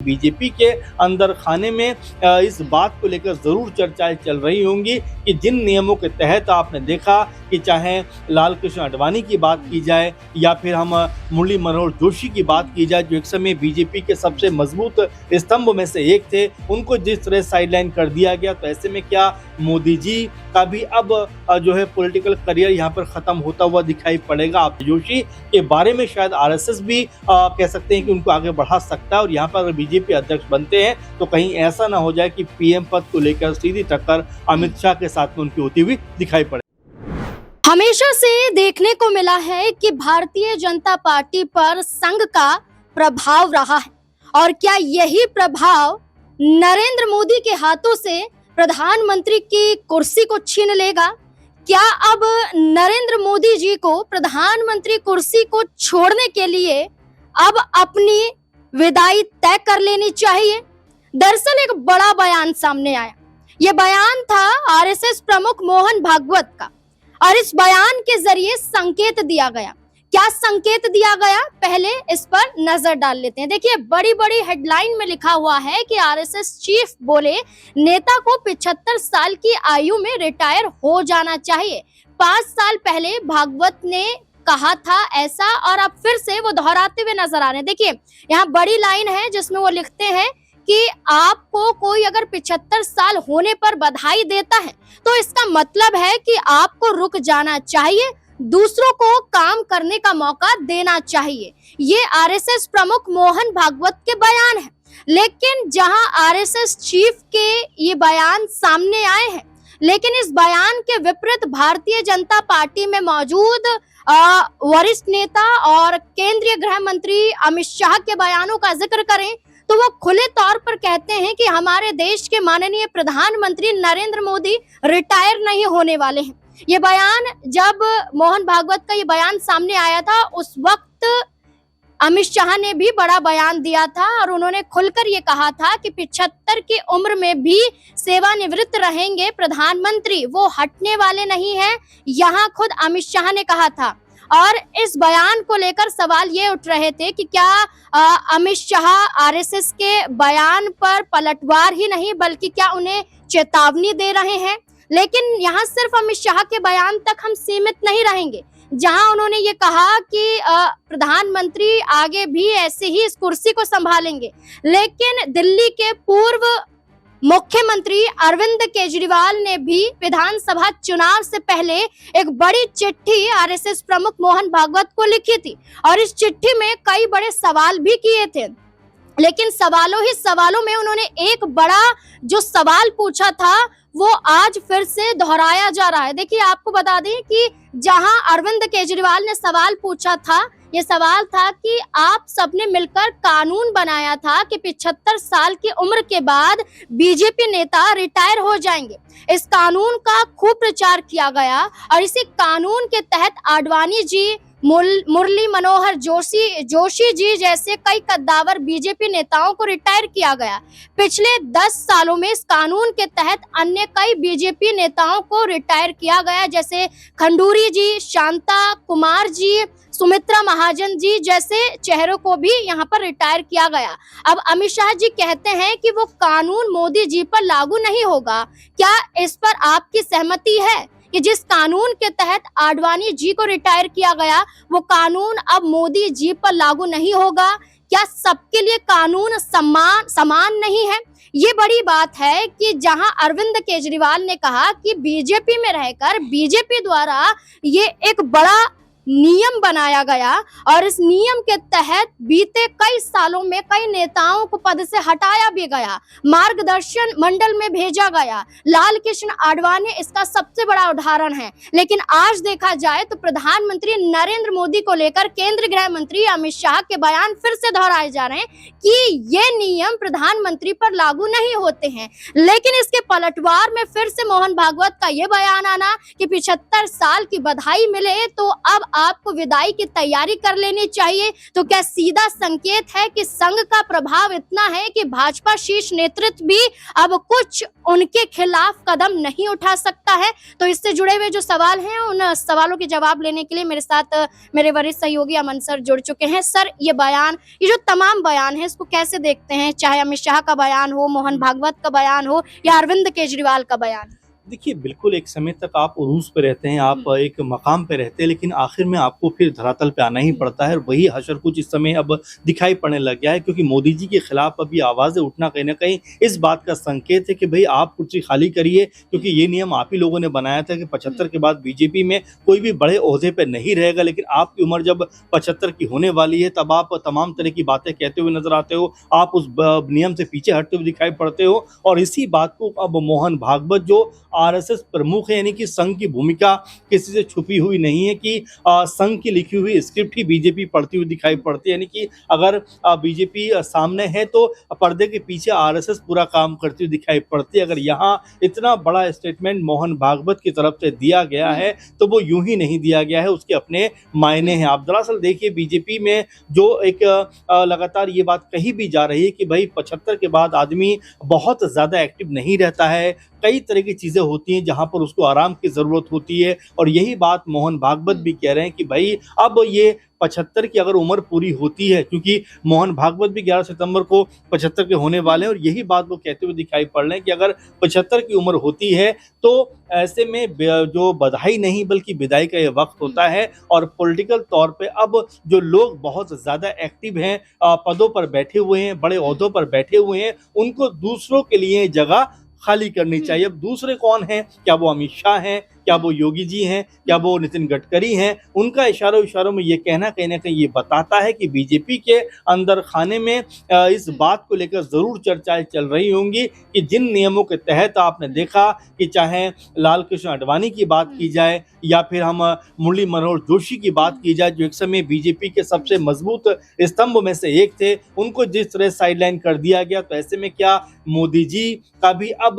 BJP के अंदर खाने में इस बात को लेकर जरूर चर्चाएं चल रही होंगी कि जिन नियमों के तहत आपने देखा कि चाहे लाल कृष्ण आडवाणी की बात की जाए या फिर हम मुरली मनोहर जोशी की बात की जाए, जो एक समय बीजेपी के सबसे मजबूत स्तंभ में से एक थे, उनको जिस तरह साइडलाइन कर दिया गया, तो ऐसे में क्या मोदी जी का भी अब जो है पॉलिटिकल करियर यहाँ पर खत्म होता हुआ दिखाई पड़ेगा। आप जोशी के बारे में शायद आरएसएस भी कह सकते हैं कि उनको आगे बढ़ा सकता है और यहाँ पर अगर बीजेपी अध्यक्ष बनते हैं तो कहीं ऐसा ना हो जाए कि पीएम पद को लेकर सीधी टक्कर अमित शाह के साथ में उनकी होती हुई दिखाई पड़े। हमेशा से देखने को मिला है कि भारतीय जनता पार्टी पर संघ का प्रभाव रहा है और क्या यही प्रभाव नरेंद्र मोदी के हाथों से प्रधानमंत्री की कुर्सी को छीन लेगा? क्या अब नरेंद्र मोदी जी को प्रधानमंत्री कुर्सी को छोड़ने के लिए अब अपनी विदाई तय कर लेनी चाहिए? दरअसल एक बड़ा बयान सामने आया। यह बयान था आरएसएस प्रमुख मोहन भागवत का और इस बयान के जरिए संकेत दिया गया। क्या संकेत दिया गया, पहले इस पर नजर डाल लेते हैं। देखिए, बड़ी बड़ी हेडलाइन में लिखा हुआ है कि आरएसएस चीफ बोले नेता को 75 साल की आयु में रिटायर हो जाना चाहिए। 5 साल पहले भागवत ने कहा था ऐसा और अब फिर से वो दोहराते हुए नजर आ रहे हैं। देखिए, यहाँ बड़ी लाइन है जिसमें वो लिखते हैं कि आपको कोई अगर 75 साल होने पर बधाई देता है तो इसका मतलब है कि आपको रुक जाना चाहिए, दूसरों को काम करने का मौका देना चाहिए। ये आरएसएस प्रमुख मोहन भागवत के बयान है। लेकिन जहां आरएसएस चीफ के ये बयान सामने आए हैं, लेकिन इस बयान के विपरीत भारतीय जनता पार्टी में मौजूद वरिष्ठ नेता और केंद्रीय गृह मंत्री अमित शाह के बयानों का जिक्र करें तो वो खुले तौर पर कहते हैं कि हमारे देश के माननीय प्रधानमंत्री नरेंद्र मोदी रिटायर नहीं होने वाले हैं। ये बयान, जब मोहन भागवत का ये बयान सामने आया था उस वक्त अमित शाह ने भी बड़ा बयान दिया था और उन्होंने खुलकर ये कहा था कि 75 की उम्र में भी सेवानिवृत्त रहेंगे प्रधानमंत्री, वो हटने वाले नहीं हैं, यहाँ खुद अमित शाह ने कहा था। और इस बयान को लेकर सवाल ये उठ रहे थे कि क्या अमित शाह आरएसएस के बयान पर पलटवार ही नहीं बल्कि क्या उन्हें चेतावनी दे रहे हैं। लेकिन यहाँ सिर्फ अमित शाह के बयान तक हम सीमित नहीं रहेंगे, जहां उन्होंने ये कहा कि प्रधानमंत्री आगे भी ऐसे ही इस कुर्सी को संभालेंगे। लेकिन दिल्ली के पूर्व मुख्यमंत्री अरविंद केजरीवाल ने भी विधानसभा चुनाव से पहले एक बड़ी चिट्ठी आरएसएस प्रमुख मोहन भागवत को लिखी थी और इस चिट्ठी में कई बड़े सवाल भी किए थे। लेकिन सवालों ही सवालों में उन्होंने एक बड़ा जो सवाल पूछा था वो आज फिर से दोहराया जा रहा है। देखिए, आपको बता दें कि जहां अरविंद केजरीवाल ने सवाल पूछा था, ये सवाल था कि आप सबने मिलकर कानून बनाया था कि 75 साल की उम्र के बाद बीजेपी नेता रिटायर हो जाएंगे। इस कानून का खूब प्रचार किया गया और इसी कानून के तहत आडवाणी जी, मुरली मनोहर जोशी जी जैसे कई कद्दावर बीजेपी नेताओं को रिटायर किया गया। पिछले 10 सालों में इस कानून के तहत अन्य कई बीजेपी नेताओं को रिटायर किया गया, जैसे खंडूरी जी, शांता कुमार जी, सुमित्रा महाजन जी जैसे चेहरों को भी यहाँ पर रिटायर किया गया। अब अमित शाह जी कहते हैं कि वो कानून मोदी जी पर लागू नहीं होगा। क्या इस पर आपकी सहमति है कि जिस कानून के तहत आडवाणी जी को रिटायर किया गया वो कानून अब मोदी जी पर लागू नहीं होगा? क्या सबके लिए कानून समान नहीं है? ये बड़ी बात है कि जहां अरविंद केजरीवाल ने कहा कि बीजेपी में रहकर बीजेपी द्वारा ये एक बड़ा नियम बनाया गया और इस नियम के तहत बीते कई सालों में कई नेताओं को पद से हटाया भी गया, मार्गदर्शन मंडल में भेजा गया। लाल कृष्ण आडवाणी इसका सबसे बड़ा उदाहरण है। लेकिन आज देखा जाए तो प्रधानमंत्री नरेंद्र मोदी को लेकर केंद्रीय गृह मंत्री अमित शाह के बयान फिर से दोहराए जा रहे हैं कि ये नियम प्रधानमंत्री पर लागू नहीं होते हैं। लेकिन इसके पलटवार में फिर से मोहन भागवत का ये बयान आना कि 75 साल की बधाई मिले तो अब आपको विदाई की तैयारी कर लेनी चाहिए। तो क्या सीधा संकेत है कि संघ का प्रभाव इतना है कि भाजपा शीर्ष नेतृत्व भी अब कुछ उनके खिलाफ कदम नहीं उठा सकता है? तो इससे जुड़े हुए जो सवाल हैं उन सवालों के जवाब लेने के लिए मेरे साथ मेरे वरिष्ठ सहयोगी अमन सर जुड़ चुके हैं। सर, ये जो तमाम बयान है इसको कैसे देखते हैं? चाहे अमित शाह का बयान हो, मोहन भागवत का बयान हो या अरविंद केजरीवाल का बयान। देखिए, बिल्कुल एक समय तक आप उरूज पे रहते हैं, आप एक मकाम पे रहते हैं, लेकिन आखिर में आपको फिर धरातल पे आना ही पड़ता है। और वही हशर कुछ इस समय अब दिखाई पड़ने लग गया है, क्योंकि मोदी जी के खिलाफ अभी आवाज़ें उठना कहीं ना कहीं इस बात का संकेत है कि भाई आप कुर्सी खाली करिए, क्योंकि ये नियम आप ही लोगों ने बनाया था कि 75 के बाद बीजेपी में कोई भी बड़े ओहदे पे नहीं रहेगा। लेकिन आपकी उम्र जब 75 की होने वाली है, तब आप तमाम तरह की बातें कहते हुए नजर आते हो, आप उस नियम से पीछे हटते हुए दिखाई पड़ते हो। और इसी बात को अब मोहन भागवत, जो आरएसएस प्रमुख है, यानी कि संघ की भूमिका किसी से छुपी हुई नहीं है, कि संघ की लिखी हुई स्क्रिप्ट ही बीजेपी पढ़ती हुई दिखाई पड़ती है। यानी कि अगर बीजेपी सामने है तो पर्दे के पीछे आरएसएस पूरा काम करती हुई दिखाई पड़ती है। अगर यहाँ इतना बड़ा स्टेटमेंट मोहन भागवत की तरफ से दिया गया है तो वो यूं ही नहीं दिया गया है, उसके अपने मायने हैं। आप दरअसल देखिए, बीजेपी में जो एक लगातार ये बात कही भी जा रही है कि भाई 75 के बाद आदमी बहुत ज़्यादा एक्टिव नहीं रहता है, कई तरह की चीज़ें होती हैं जहां पर उसको आराम की ज़रूरत होती है। और यही बात मोहन भागवत भी कह रहे हैं कि भाई अब ये 75 की अगर उम्र पूरी होती है, क्योंकि मोहन भागवत भी 11 सितंबर को 75 के होने वाले हैं, और यही बात वो कहते हुए दिखाई पड़ रहे हैं कि अगर 75 की उम्र होती है तो ऐसे में जो बधाई नहीं बल्कि विदाई का ये वक्त होता है। और पॉलिटिकल तौर पे अब जो लोग बहुत ज़्यादा एक्टिव हैं, पदों पर बैठे हुए हैं, बड़े ओहदों पर बैठे हुए हैं, उनको दूसरों के लिए जगह खाली करनी चाहिए। अब दूसरे कौन हैं? क्या वो अमित शाह हैं? क्या वो योगी जी हैं? क्या वो नितिन गडकरी हैं? उनका इशारों में ये कहना कहीं ना कहीं ये बताता है कि बीजेपी के अंदर खाने में इस बात को लेकर ज़रूर चर्चाएं चल रही होंगी कि जिन नियमों के तहत आपने देखा कि चाहे लाल कृष्ण आडवाणी की बात की जाए या फिर हम मुरली मनोहर जोशी की बात की जाए, जो एक समय बीजेपी के सबसे मजबूत स्तंभ में से एक थे, उनको जिस तरह साइडलाइन कर दिया गया, तो ऐसे में क्या मोदी जी का भी अब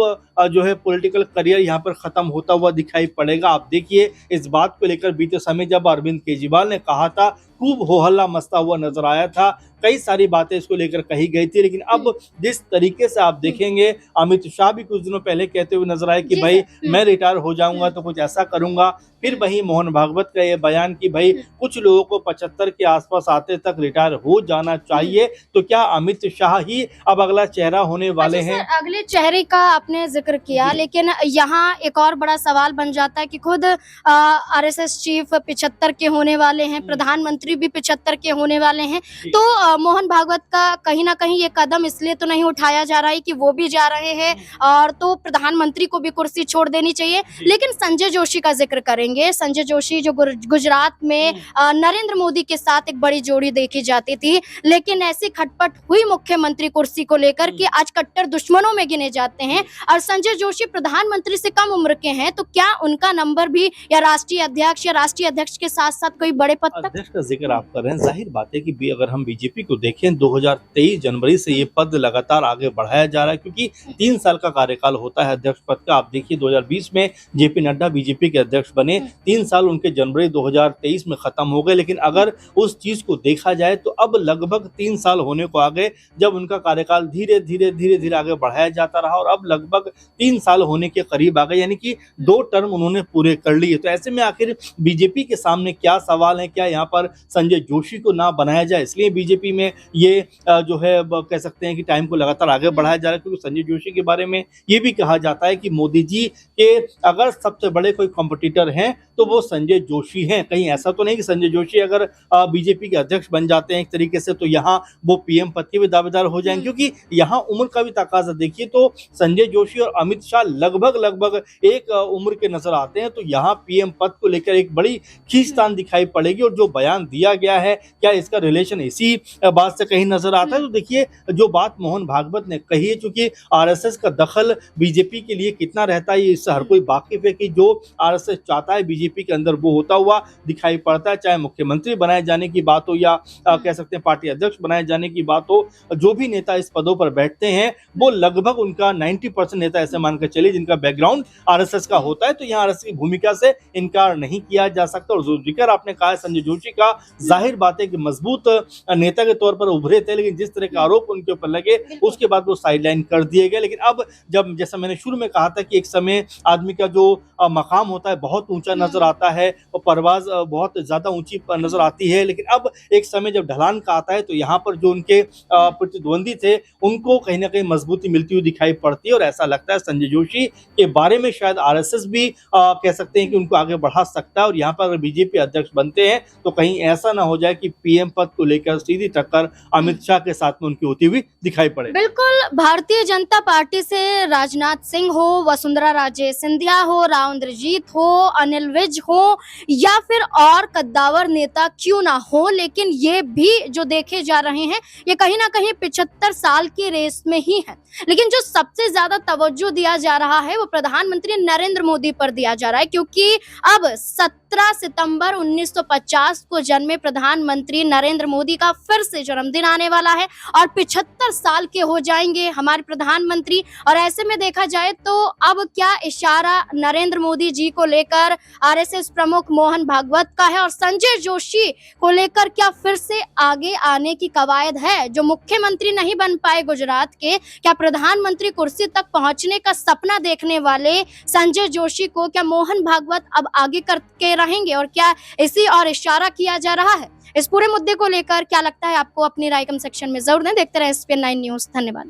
जो है पॉलिटिकल करियर यहाँ पर खत्म होता हुआ दिखाई पड़ेगा? आप देखिए, इस बात को लेकर बीते समय जब अरविंद केजरीवाल ने कहा था, खूब हो हल्ला मचता हुआ नजर आया था, कई सारी बातें इसको लेकर कही गई थी। लेकिन अब जिस तरीके से आप देखेंगे, अमित शाह भी कुछ दिनों पहले कहते हुए नजर आए कि भाई मैं रिटायर हो जाऊंगा तो कुछ ऐसा करूंगा। फिर वही मोहन भागवत का ये बयान कि भाई कुछ लोगों को 75 के आसपास आते तक रिटायर हो जाना चाहिए। तो क्या अमित शाह ही अब अगला चेहरा होने वाले हैं? अगले चेहरे का आपने जिक्र किया, लेकिन यहाँ एक और बड़ा सवाल बन जाता है कि खुद आरएसएस चीफ 75 के होने वाले हैं, प्रधानमंत्री भी 75 के होने वाले हैं। तो मोहन भागवत का कहीं ना कहीं ये कदम इसलिए तो नहीं उठाया जा रहा है कि वो भी जा रहे हैं और तो प्रधानमंत्री को भी कुर्सी छोड़ देनी चाहिए। लेकिन संजय जोशी का जिक्र करेंगे। संजय जोशी जो गुजरात में नरेंद्र मोदी के साथ एक बड़ी जोड़ी देखी जाती थी, लेकिन ऐसी खटपट हुई मुख्यमंत्री कुर्सी को लेकर कि आज कट्टर दुश्मनों में गिने जाते हैं। और संजय जोशी प्रधानमंत्री से कम उम्र के हैं, तो क्या उनका नंबर भी या राष्ट्रीय अध्यक्ष के साथ साथ कोई बड़े पद तक? अध्यक्ष का जिक्र आप कर रहे हैं, जाहिर बात है कि अगर हम बीजेपी को देखें, 2023 जनवरी से ये पद लगातार आगे बढ़ाया जा रहा है, क्योंकि 3 साल का कार्यकाल होता है अध्यक्ष पद का। आप देखिए, 2020 में जेपी नड्डा बीजेपी के अध्यक्ष बने, 3 साल उनके जनवरी 2023 में खत्म हो गए। लेकिन अगर उस चीज को देखा जाए तो अब लगभग 3 साल होने को आ गए जब उनका कार्यकाल धीरे धीरे आगे बढ़ाया जाता रहा, और अब लगभग 3 साल होने के करीब आ गए, यानी कि 2 टर्म उन्होंने पूरे कर लिए। तो ऐसे में आखिर बीजेपी के सामने क्या सवाल है? क्या यहाँ पर संजय जोशी को ना बनाया जाए? इसलिए बीजेपी में ये जो है कह सकते हैं कि टाइम को लगातार आगे बढ़ाया जा रहा है, क्योंकि संजय जोशी के बारे में ये भी कहा जाता है कि मोदी जी के अगर सबसे बड़े कोई कॉम्पिटिटर हैं तो वो संजय जोशी हैं। कहीं ऐसा तो नहीं कि संजय जोशी अगर बीजेपी के अध्यक्ष बन जाते हैं एक तरीके से, तो यहाँ वो पीएम पद के भी दावेदार हो जाएंगे, क्योंकि यहाँ उम्र का भी तकाजा देखिए, तो संजय जोशी और अमित शाह लगभग एक उम्र के नजर आते हैं। तो यहाँ पीएम पद को लेकर एक बड़ी खींचतान दिखाई पड़ेगी। और जो बयान दिया गया है, क्या इसका रिलेशन इसी बात से कहीं नजर आता है? तो देखिए, जो बात मोहन भागवत ने कही है, चूंकि आरएसएस का दखल बीजेपी के लिए कितना रहता है, ये इससे हर कोई वाकिफ है कि जो आरएसएस चाहता है बीजेपी बीजेपी के अंदर वो होता हुआ दिखाई पड़ता है, चाहे मुख्यमंत्री बनाए जाने की बात हो या कह सकते हैं पार्टी अध्यक्ष बनाए जाने की बात हो। जो भी नेता इस पदों पर बैठते हैं वो लगभग उनका 90% नेता ऐसे मानकर चले जिनका बैकग्राउंड आरएसएस का होता है, तो यहाँ आरएसएस की भूमिका से इनकार नहीं किया जा सकता। और जो जिक्र आपने कहा है संजय जोशी का, जाहिर बात है कि मजबूत नेता के तौर पर उभरे थे, लेकिन जिस तरह के आरोप उनके ऊपर लगे उसके बाद वो साइडलाइन कर दिए गए। लेकिन अब जब जैसा मैंने शुरू में कहा था कि एक समय आदमी का जो मकाम होता है बहुत ऊंचा नजर आता है और परवाज बहुत ज्यादा ऊंची नजर आती है, लेकिन अब एक समय जब ढलान का आता है तो यहाँ पर जो उनके प्रतिद्वंदी थे उनको कहीं ना कहीं मजबूती मिलती हुई दिखाई पड़ती है। और ऐसा लगता है संजय जोशी के बारे में शायद आरएसएस भी कह सकते हैं कि उनको आगे बढ़ा सकता है। और यहाँ पर अगर बीजेपी अध्यक्ष बनते हैं तो कहीं ऐसा ना हो जाए कि पीएम पद को लेकर सीधी टक्कर अमित शाह के साथ में उनकी होती हुई दिखाई पड़े। बिल्कुल, भारतीय जनता पार्टी से राजनाथ सिंह हो, वसुंधरा राजे सिंधिया हो, राव इंद्रजीत हो, अनिल विज हो या फिर और कद्दावर नेता क्यों ना हो, लेकिन ये भी जो देखे जा रहे हैं ये कहीं ना कहीं 75 साल की रेस में ही है। लेकिन जो सबसे ज्यादा तवज्जो दिया जा रहा है वो प्रधानमंत्री नरेंद्र मोदी पर दिया जा रहा है, क्योंकि अब 17 सितंबर 1950 को जन्मे प्रधानमंत्री नरेंद्र मोदी का फिर से जन्मदिन आने वाला है और 75 साल के हो जाएंगे हमारे प्रधानमंत्री। और ऐसे में देखा जाए तो अब क्या इशारा नरेंद्र मोदी जी को लेकर आरएसएस प्रमुख मोहन भागवत का है और संजय जोशी को लेकर क्या फिर से आगे आने की कवायद है? जो मुख्यमंत्री नहीं बन पाए गुजरात के, क्या प्रधानमंत्री कुर्सी तक पहुंचने का सपना देखने वाले संजय जोशी को क्या मोहन भागवत अब आगे करके रहेंगे और क्या इसी और इशारा किया जा रहा है? इस पूरे मुद्दे को लेकर क्या लगता है आपको? अपनी राय कमेंट सेक्शन में जरूर दें। देखते रहे एसपीएन 9 न्यूज़। धन्यवाद।